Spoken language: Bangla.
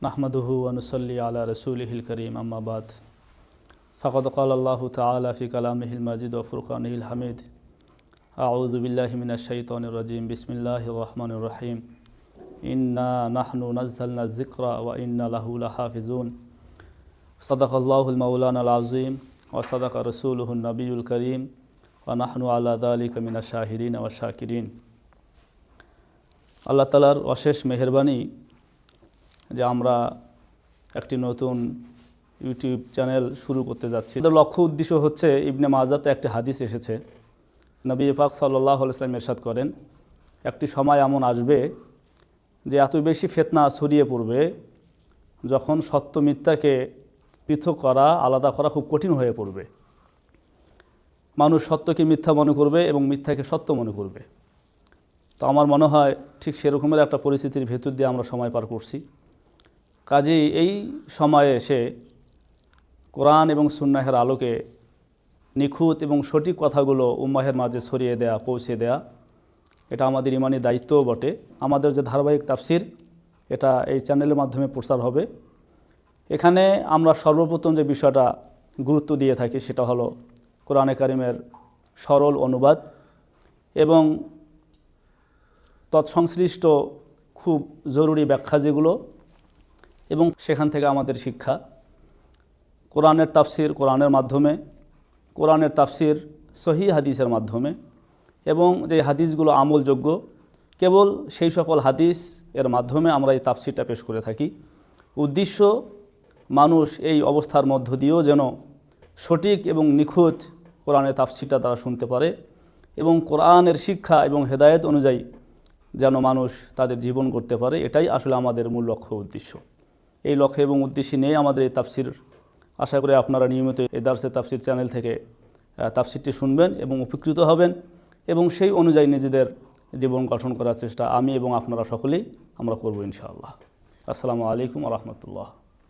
नहमदुहु व नुसल्ली अला रसूलिहिल करीम अम्मा बाद फ़क़द क़ाल अल्लाहु तआला फ़ी कलामिहिल मजीद व फ़ुरक़ानिहिल हमीद अऊज़ु बिल्लाहि मिनश शैतानिर रजीम बिस्मिल्लाहिर रहमानिर रहीम इन्ना नहनु नज़्ज़लना ज़िक्रा व इन्ना लहु लहाफ़िज़ून सदक़ल्लाहुल मौलानाल अज़ीम व सदक़ रसूलुहुन नबियुल करीम व नहनु अला ज़ालिका मिनश शाहिदीन व शाकिरीन। আল্লাহ তাআলার অশেষ মেহেরবানি যে আমরা একটি নতুন ইউটিউব চ্যানেল শুরু করতে যাচ্ছি। এর লক্ষ্য উদ্দেশ্য হচ্ছে ইবনে মাজাতে একটি হাদিস এসেছে, নবী পাক সাল্লাল্লাহু আলাইহি ওয়াসাল্লাম ইরশাদ করেন, একটি সময় এমন আসবে যে এত বেশি ফিতনা ছড়িয়ে পড়বে যখন সত্য মিথ্যাকে পৃথক করা, আলাদা করা খুব কঠিন হয়ে পড়বে। মানুষ সত্যকে মিথ্যা মনে করবে এবং মিথ্যাকে সত্য মনে করবে। তো আমার মনে হয় ঠিক সেরকমের একটা পরিস্থিতির ভেতর দিয়ে আমরা সময় পার করছি। কাজেই এই সময়ে এসে কোরআন এবং সুন্নাহের আলোকে নিখুঁত এবং সঠিক কথাগুলো উম্মাহের মাঝে ছড়িয়ে দেয়া, পৌঁছে দেয়া, এটা আমাদের ইমানি দায়িত্বও বটে। আমাদের যে ধারাবাহিক তাফসির, এটা এই চ্যানেলের মাধ্যমে প্রচার হবে। এখানে আমরা সর্বপ্রথম যে বিষয়টা গুরুত্ব দিয়ে থাকি সেটা হলো কোরআনে কারিমের সরল অনুবাদ এবং তৎসংশ্লিষ্ট খুব জরুরি ব্যাখ্যা যেগুলো, এবং সেখান থেকে আমাদের শিক্ষা। কোরআনের তাফসির কোরআনের মাধ্যমে, কোরআনের তাফসির সহিহ হাদিসের মাধ্যমে, এবং যে হাদিসগুলো আমলযোগ্য কেবল সেই সকল হাদিস এর মাধ্যমে আমরা এই তাফসিরটা পেশ করে থাকি। উদ্দেশ্য মানুষ এই অবস্থার মধ্য দিয়েও যেন সঠিক এবং নিখুঁত কোরআনের তাফসিরটা তারা শুনতে পারে এবং কোরআনের শিক্ষা এবং হেদায়েত অনুযায়ী যেন মানুষ তাদের জীবন করতে পারে। এটাই আসলে আমাদের মূল লক্ষ্য উদ্দেশ্য। এই লক্ষ্য এবং উদ্দেশ্য নিয়ে আমাদের এই তাফসির। আশা করি আপনারা নিয়মিত এই দারসে তাফসির চ্যানেল থেকে তাফসিরটি শুনবেন এবং উপকৃত হবেন এবং সেই অনুযায়ী নিজেদের জীবন গঠন করার চেষ্টা আমি এবং আপনারা সকলেই আমরা করব ইনশাআল্লাহ। আসসালামু আলাইকুম ওয়া রাহমাতুল্লাহ।